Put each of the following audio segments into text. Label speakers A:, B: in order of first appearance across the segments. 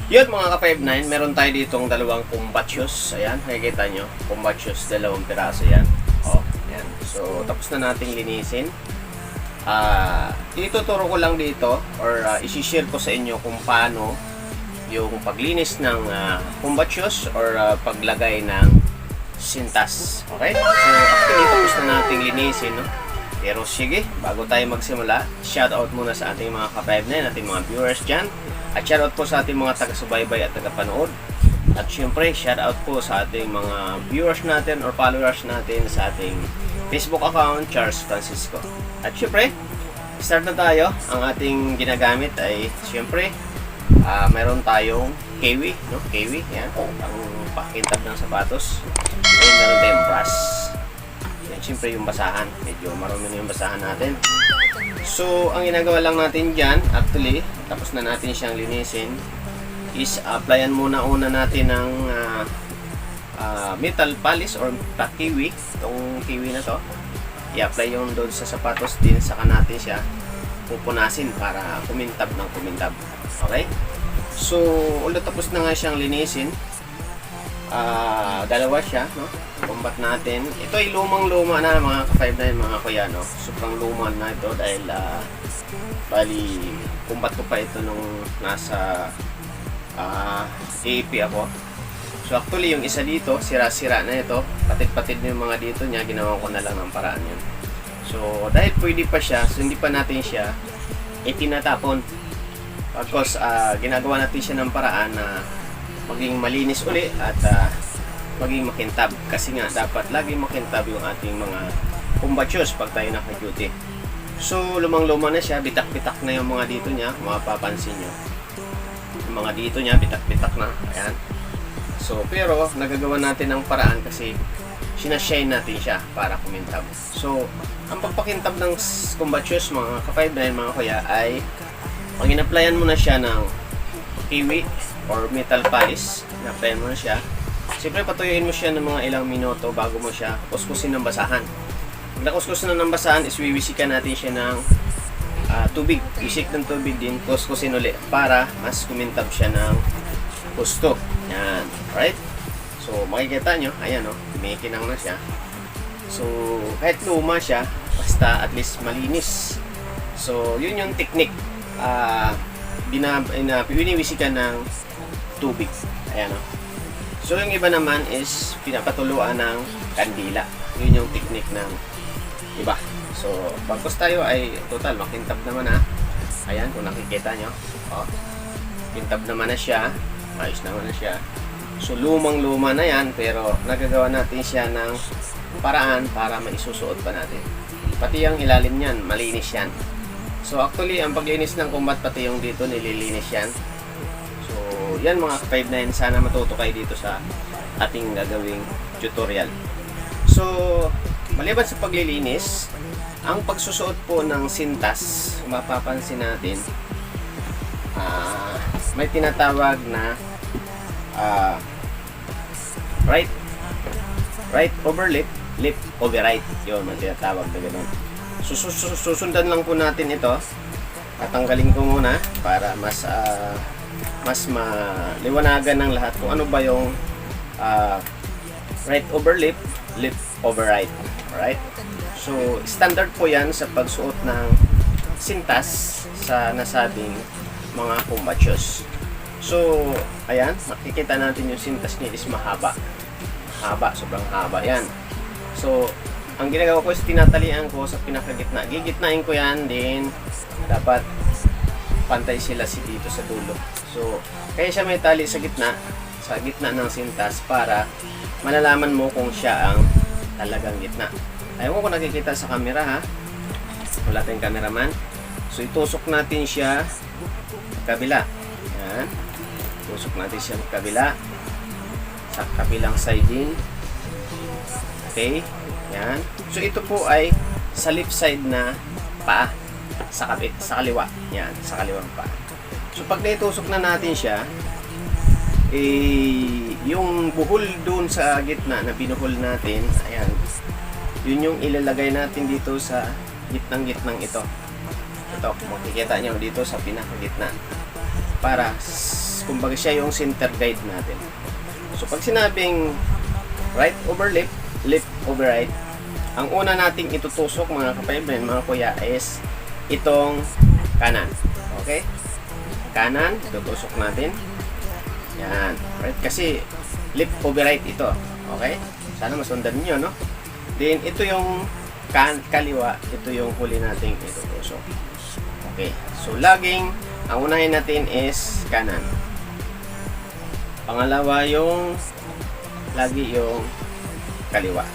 A: Yun mga ka-59, meron tayo ditong dalawang combat shoes. Ayan, nakikita nyo. Combat shoes, dalawang piraso yan. O, ayan. So, tapos na nating linisin. Ituturo ko lang dito or isi-share ko sa inyo kung paano yung paglinis ng combat shoes or paglagay ng sintas. Okay? So, actually, tapos na nating linisin, no? Pero sige, bago tayo magsimula, shoutout muna sa ating mga ka-59, ating mga viewers dyan. At shoutout po sa ating mga taga-subaybay at taga-panood. At syempre, shoutout po sa ating mga viewers natin or followers natin sa ating Facebook account, Charles Francisco. At syempre, start na tayo. Ang ating ginagamit ay syempre, mayroon tayong kiwi, no? Kiwi, yan. Ang pakintab ng sapatos. Ayun, meron tayong brush. Yan, syempre yung basahan. Medyo marami na yung basahan natin. So, ang ginagawa lang natin dyan, actually, tapos na natin siyang linisin, is applyan muna natin ng metal polish or kiwi. Itong kiwi na to, i-apply yung doon sa sapatos din, saka natin siya pupunasin para kumintab ng kumintab. Okay? So, ulit tapos na nga siyang linisin. Dalawa siya, no? Combat natin. Ito ay lumang-luma na mga ka-59 mga kuya, no? Sobrang luma na ito dahil bali, combat ko pa ito nung nasa AP ako. So actually yung isa dito, sira-sira na ito. Patid-patid na yung mga dito niya, ginawa ko na lang ng paraan yun. So dahil pwede pa siya, so hindi pa natin siya itinatapon. Because ginagawa natin siya ng paraan na maging malinis uli at maging makintab. Kasi nga dapat lagi makintab yung ating mga combat shoes pag tayo naka-duty. So lumang-luma na siya, bitak-bitak na yung mga dito niya, mapapansin nyo. Yung mga dito niya, bitak-bitak na. Ayan. So pero nagagawa natin ng paraan kasi sinashine natin siya para kumintab. So ang pagpakintab ng combat shoes mga ka-59 mga kuya ay pag in-applyan mo na siya ng kiwi or metal polish, in-applyan mo na siya. Siyempre patuyuin mo siya ng mga ilang minuto bago mo siya kuskusin ng basahan. Pag nakuskus na ng basahan is wiwisikan natin siya ng tubig. Wisik ng tubig din, kuskusin ulit para mas kumintab siya ng gusto. Yan. Alright? So makikita nyo, ayan o, kumikinang na siya. So kahit luma siya, basta at least malinis. So yun yung technique. Piniwisikan ng tubig. Ayan o. So yung iba naman is pinapatuluan ng kandila. Yun yung technique ng iba. So pagkos tayo ay total makintab naman na. Ayan kung nakikita nyo. O, kintab naman na siya. Ayos naman na siya. So lumang-luma na yan pero nagagawa natin siya ng paraan para maisusuot pa natin. Pati yung ilalim niyan, malinis yan. So actually ang paglinis ng combat pati yung dito nililinis yan. So yan mga ka-59, sana matuto kayo dito sa ating gagawing tutorial. So maliban sa paglilinis, ang pagsusuot po ng sintas, mapapansin natin may tinatawag na right over lip, lip over right. Yun, may tinatawag na gano'n. Susundan lang po natin ito. Tatanggalin ko muna para mas maliwanagan ng lahat kung ano ba yung right over lip, lip over right. Alright? So, standard po yan sa pagsuot ng sintas sa nasabing mga combat shoes. So, ayan, makikita natin yung sintas niya is mahaba. Haba, sobrang haba yan. So, ang ginagawa ko is tinatalian ko sa pinakagitna. Gigitnain ko yan din. Dapat pantay sila dito sa dulo. So, kaya siya may tali sa gitna ng sintas para malalaman mo kung siya ang talagang gitna. Ayaw ko kung nakikita sa camera ha. Wala tayong cameraman. So, itusok natin siya sa kabila. Yan. Itusok natin siya sa kabila. Sa kabilang side din. Okay. Yan. So ito po ay sa left side na paa, sa kaliwa. Yan, sa kaliwang paa. So pag naitusok na natin siya, yung buhol doon sa gitna na binuhol natin, ayan, yun yung ilalagay natin dito sa gitnang ito. Ito, makikita nyo dito sa pinakagitna. Para kumbaga siya yung center guide natin. So pag sinabing right over left, left over right, ang una nating itutusok mga kapayben, mga kuya, is itong kanan. Okay? Kanan, itutusok natin. Yan. Right? Kasi left over right ito. Okay? Sana masundan niyo, no? Then, ito yung kaliwa. Ito yung huli nating itutusok. Okay. So, laging, ang unahin natin is kanan. Pangalawa yung lagi yung kaliwa.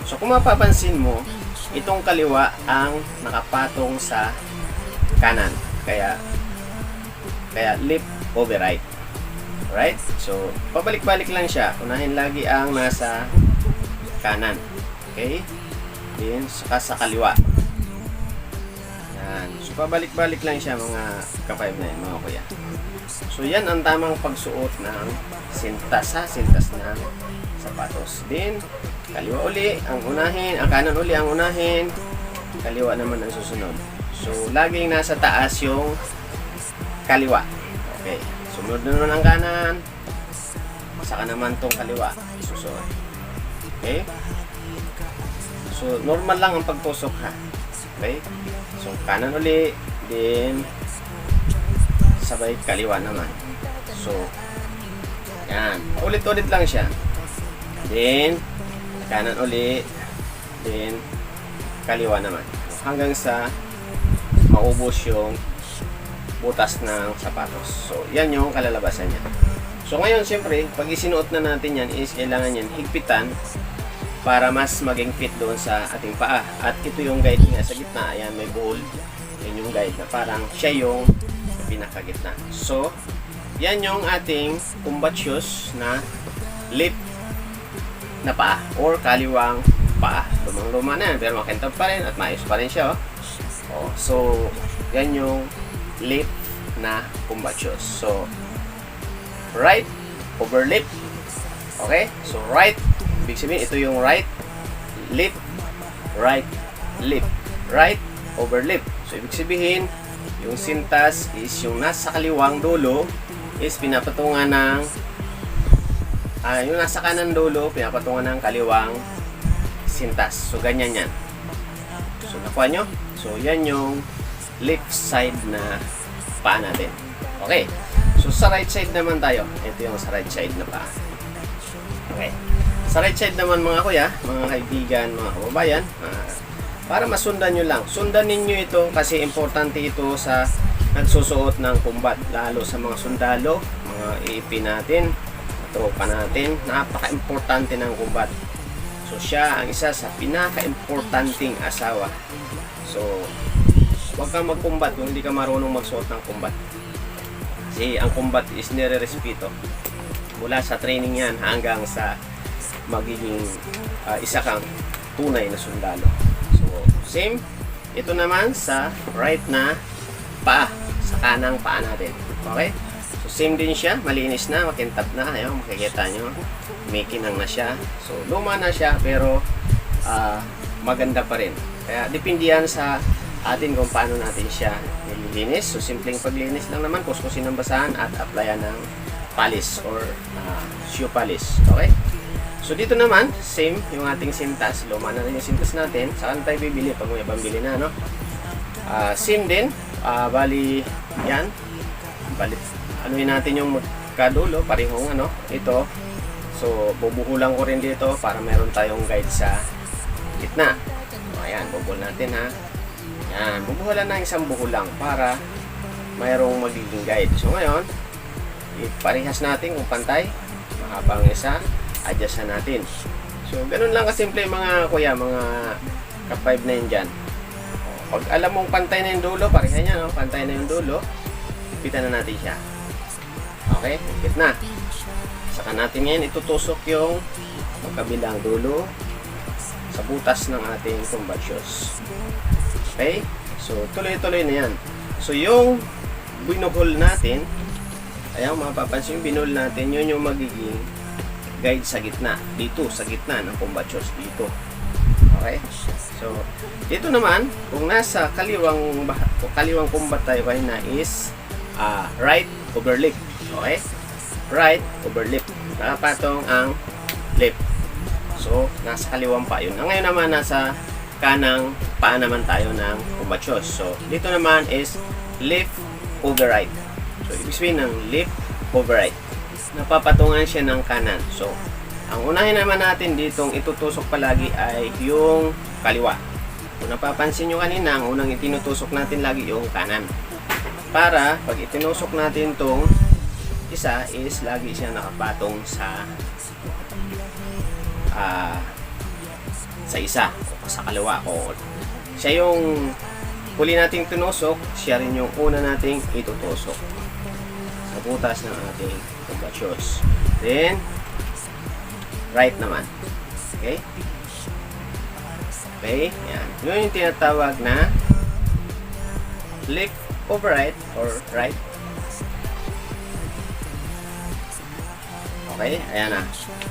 A: So, kung mapapansin mo, itong kaliwa ang nakapatong sa kanan. Kaya left over right. Right? So, pabalik-balik lang siya. Unahin lagi ang nasa kanan. Okay? Then, saka sa kaliwa. Yan. So, pabalik-balik lang siya mga ka-5-9, mga kuya. So, yan ang tamang pagsuot ng sintas, ha? Sintas ng sapatos. Then, kaliwa uli ang unahin. Ang kanan uli ang unahin. Kaliwa naman ang susunod. So, laging nasa taas yung kaliwa. Okay. Sumunod na naman ang kanan. Saka naman tong kaliwa. Susunod. Okay. So, normal lang ang pagtusok, ha. Okay. So, kanan uli. Then, sabay kaliwa naman. So, yan. Ulit-ulit lang siya. Then, kanan uli. Then, kaliwa naman. Hanggang sa maubos yung butas ng sapatos. So, yan yung kalalabasan niya. So, ngayon, siyempre, pag isinuot na natin yan, is kailangan yan higpitan para mas maging fit doon sa ating paa. At ito yung guide niya sa gitna. Ayan, may bowl. Yan yung guide na parang siya yung pinakagitna. So, yan yung ating combat shoes na lip na paa or kaliwang paa. Lumang-luma na yan, pero makintab pa rin at maayos pa rin siya. Oh. So, yan yung lip na combat shoes. So, right over lip. Okay? So, right. Ibig sabihin, ito yung right lip, right lip, right over lip. So, ibig sabihin, yung sintas is yung nasa kaliwang dulo is pinapatungan ng yung nasa kanan dulo, pinapatungan ng kaliwang sintas. So, ganyan yan. So, nakuha nyo? So, yan yung left side na paa natin. Okay. So, sa right side naman tayo. Ito yung sa right side na paa. Okay. Sa right side naman mga kuya, mga kaibigan, mga kababayan, para masundan nyo lang. Sundan ninyo ito kasi importante ito sa nagsusuot ng kumbat. Lalo sa mga sundalo, mga iipi natin, tropa natin, napaka-importante ng kumbat. So, siya ang isa sa pinaka-importanting asawa. So, huwag kang magkumbat kung hindi ka marunong magsuot ng kumbat. Kasi ang kumbat is nire-respeto. Mula sa training yan hanggang sa magiging isa kang tunay na sundalo. So, same. Ito naman sa right na paa. Sa kanang paa natin. Okay? So, same din siya. Malinis na. Makintab na. Ayun, makikita nyo. May kinang na siya. So, luma na siya pero maganda pa rin. Kaya, depende yan sa atin kung paano natin siya nililinis. So, simpleng paglinis lang naman. Kuskusin ng basahan at applyan ng polish or shoe polish. Okay? So, dito naman, same yung ating sintas. Luma na rin yung sintas natin. Saan tayo bibili pag may pambili na, no? Same din. Bali, yan. Bali, anuhin natin yung magkadulo. Parehong, ano, ito. So, bubuhulan ko rin dito para meron tayong guide sa gitna. So, ayan, bubuhol natin, ha. Yan, bubuhulan na isang buhulang para mayroong magiging guide. So, ngayon, iparehas natin kung pantay. Mahabang isa. Adjust natin. So, ganun lang kasimple mga kuya, mga ka-5-9 dyan. Pag alam mong pantay na yung dulo, pareha niya, no? Pantay na yung dulo, ipitan na natin siya. Okay? Ipit na. Saka natin ngayon itutusok yung magkabilang dulo sa butas ng ating combat shoes. Okay? So, tuloy-tuloy na yan. So, yung binuhol natin, ayaw mapapansin yung binuhol natin, yun yung magiging guide sa gitna. Dito, sa gitna ng combat shoes. Dito. Okay? So, dito naman, kung nasa kaliwang combat tayo kanina is right over left. Okay? Right over left. Nakapatong ang left. So, nasa kaliwang paa yun. Ngayon naman, nasa kanang paa naman tayo ng combat shoes. So, dito naman is left over right. So, ibig sabihin ng left over right. Napapatungan siya ng kanan. So, ang unahin naman natin ditong itutusok palagi ay yung kaliwa. Kung napapansin nyo kanina, ang unang itinutusok natin lagi yung kanan. Para, pag itinusok natin tong isa is lagi siya nakapatong sa isa o sa kaliwa o siya yung huli nating tinusok, siya rin yung una nating itutusok sa butas ng ating combat shoes. Then right naman. Okay? Okay? Yan. Yun yung tinatawag na left over right or right. Okay? Ayan na.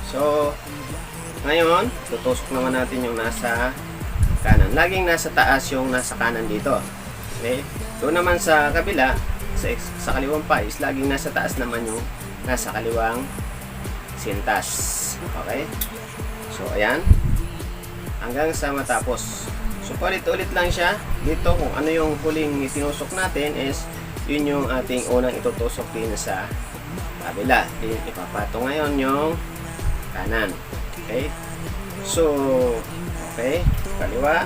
A: So, ngayon, tutusok naman natin yung nasa kanan. Laging nasa taas yung nasa kanan dito. Okay? Doon naman sa kabila, sa kaliwang pa is laging nasa taas naman yung nasa kaliwang sintas. Okay? So, ayan. Hanggang sa matapos. So, ulit-ulit lang siya. Dito, kung ano yung huling itinusok natin is yun yung ating unang itutusok din sa kabila. Then, ipapato ngayon yung kanan. Okay? So, okay. Kaliwa.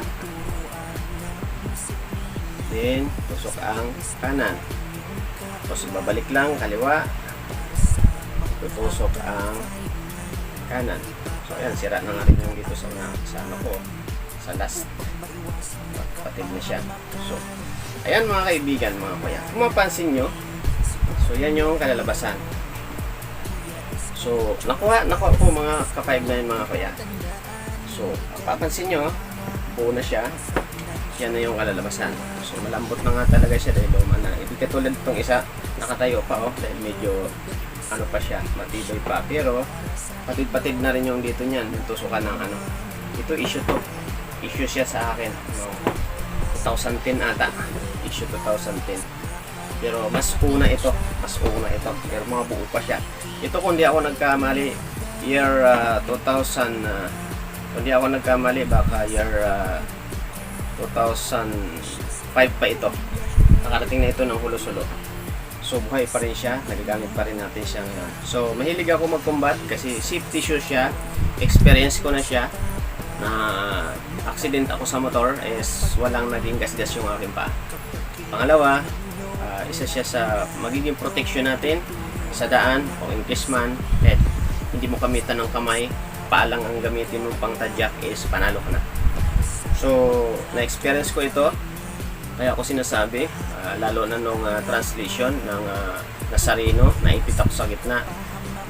A: Then, tusok ang kanan. Tapos, babalik lang kaliwa. Tutusok ang kanan. So, ayan. Sira na nga rin yung dito sa ano ko. Sa last. Patid na siya. So, ayan mga kaibigan, mga kuya. Kung mapansin nyo, so, yan yung kalalabasan. So, nakuha po mga ka-5-9 mga kuya. So, papansin nyo, buo na siya. Yan na yung kalalabasan. So, malambot na nga talaga siya dahil luma na. Hindi katulad itong isa, nakatayo pa dahil medyo ano pa siya, matibay pa. Pero, patid-patid na rin yung dito niyan. Yung tusukan ng ano. Ito issue to. Issue siya sa akin. No, 2010 ata. Issue 2010. Pero mas una ito. Pero mga buo pa siya. Ito kung di ako nagkamali, year 2000, kung di ako nagkamali, baka year 2005 pa ito. Nakarating na ito ng Hulo-Sulo. So buhay pa rin siya, nagagamit pa rin natin siya ngayon. So mahilig ako mag-combat kasi safety shoe siya, experience ko na siya. Na accident ako sa motor is walang naging gasgas yung aking paa. Pangalawa, isa siya sa magiging protection natin sa daan o in case man hindi mo kamitan ng kamay, paa lang ang gamitin mong pang tadyak is panalo ka na. So, na-experience ko ito kaya ako sinasabi, lalo na nung translation ng Nazareno, naipit ako sa gitna.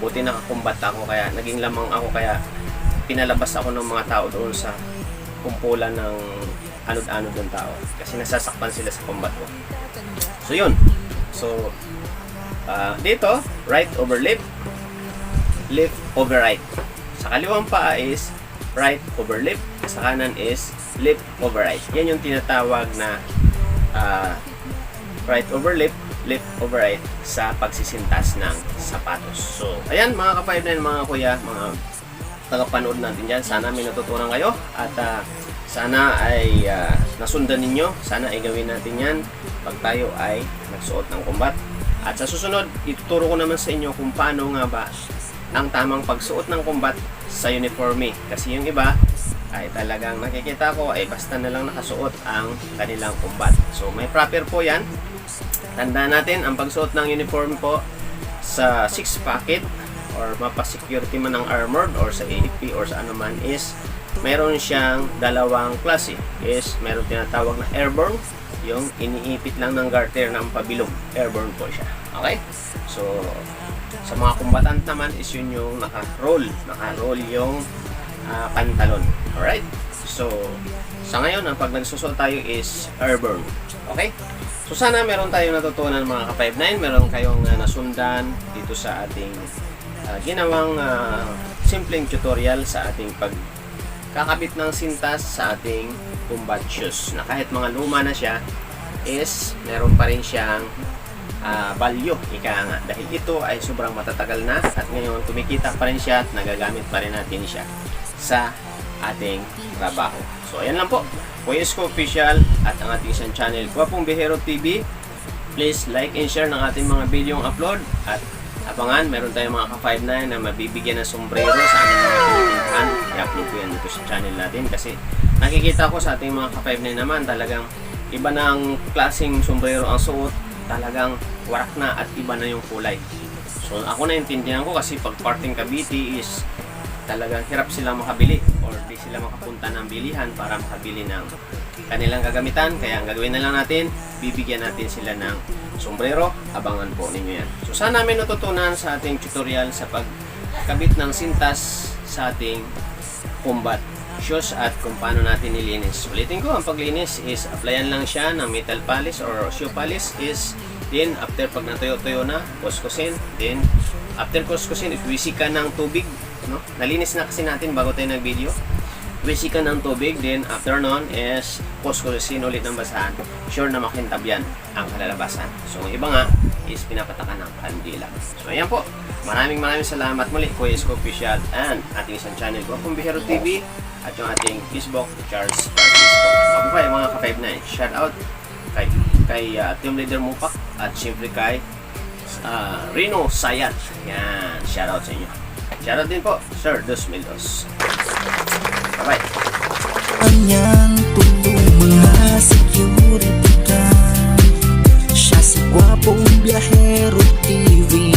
A: Buti nakakumbat ako kaya naging lamang ako kaya pinalabas ako ng mga tao doon sa kumpulan ng anod-anod ng tao kasi nasasakpan sila sa combat ko. So yun. So dito, right over left, left over right. Sa kaliwang paa is right over left, sa kanan is left over right. Yan yung tinatawag na right over left, left over right sa pagsisintas ng sapatos. So ayan mga ka-5-9, mga kuya, mga tagapanood natin dyan. Sana may natutunan kayo at sana ay nasundan ninyo. Sana ay gawin natin yan pag tayo ay nagsuot ng combat. At sa susunod, ituturo ko naman sa inyo kung paano nga ba ang tamang pagsuot ng combat sa uniforme. Kasi yung iba ay talagang nakikita ko ay basta na lang nakasuot ang kanilang combat. So may proper po yan. Tandaan natin ang pagsuot ng uniform po sa 6 pocket or mapa-security man ng armored or sa AFP or sa ano man is meron siyang dalawang klase. Is meron tinatawag na airborne, yung iniipit lang ng garter ng pabilog. Airborne po siya. Okay? So, sa mga combatant naman is yun yung naka-roll yung pantalon. Alright? So, sa ngayon, ang pag nagsusot tayo is airborne. Okay? So, sana meron tayong natutunan mga ka-5-9. Meron kayong nasundan dito sa ating ginawang simpleng tutorial sa ating pagkakabit ng sintas sa ating combat shoes na kahit mga luma na siya is meron pa rin siyang value, ika nga. Dahil ito ay sobrang matatagal na at ngayon kumikita pa rin siya at nagagamit pa rin natin siya sa ating trabaho. So ayan lang po, Kuya Isko Official at ang ating isang channel, Gwapong Bihero TV. Please like and share ng ating mga video upload at abangan, meron tayong mga ka-59 na mabibigyan ng sombrero sa aming mga pinitintahan. I-upload ko yan dito sa channel natin kasi nakikita ko sa ating mga ka-59 naman talagang iba na ang klaseng sombrero ang suot, talagang warak na at iba na yung kulay. So ako naintindihan ko kasi pag parting Cavite is talagang hirap sila makabili or di sila makapunta ng bilihan para makabili ng kanilang gagamitan. Kaya ang gagawin na lang natin, bibigyan natin sila ng sombrero. Abangan po ninyo yan. So saan namin natutunan sa ating tutorial sa pagkabit ng sintas sa ating combat shoes at kung paano natin nilinis. Ulitin ko, ang paglinis is applyan lang siya ng metal polish or shoe polish is then after pag natuyo-tuyo na, kuskusin. Then after kuskusin, wisikan ng tubig, no? Nalinis na kasi natin bago tayo nag-video. Wisikan ng tubig, then after nun is kuskusin ulit ng basahan. Sure na makintab yan ang kalalabasan. So iba nga is pinapatakan ng kandila. So ayan po, maraming salamat muli Kuya Isko Official and ating isang channel, Gwapong Bihero TV, at yung ating Facebook, Charles Francisco. Mabuhay mga ka-59. Shout out kay Team Leader Mupak at siyempre kay Rino Sayat. Yan, shout out sa inyo. Shout out din po, Sir Dos Mildos. Bye-bye.
B: Kanyang tulong mga security guard. Siya si Gwapong Bihero TV.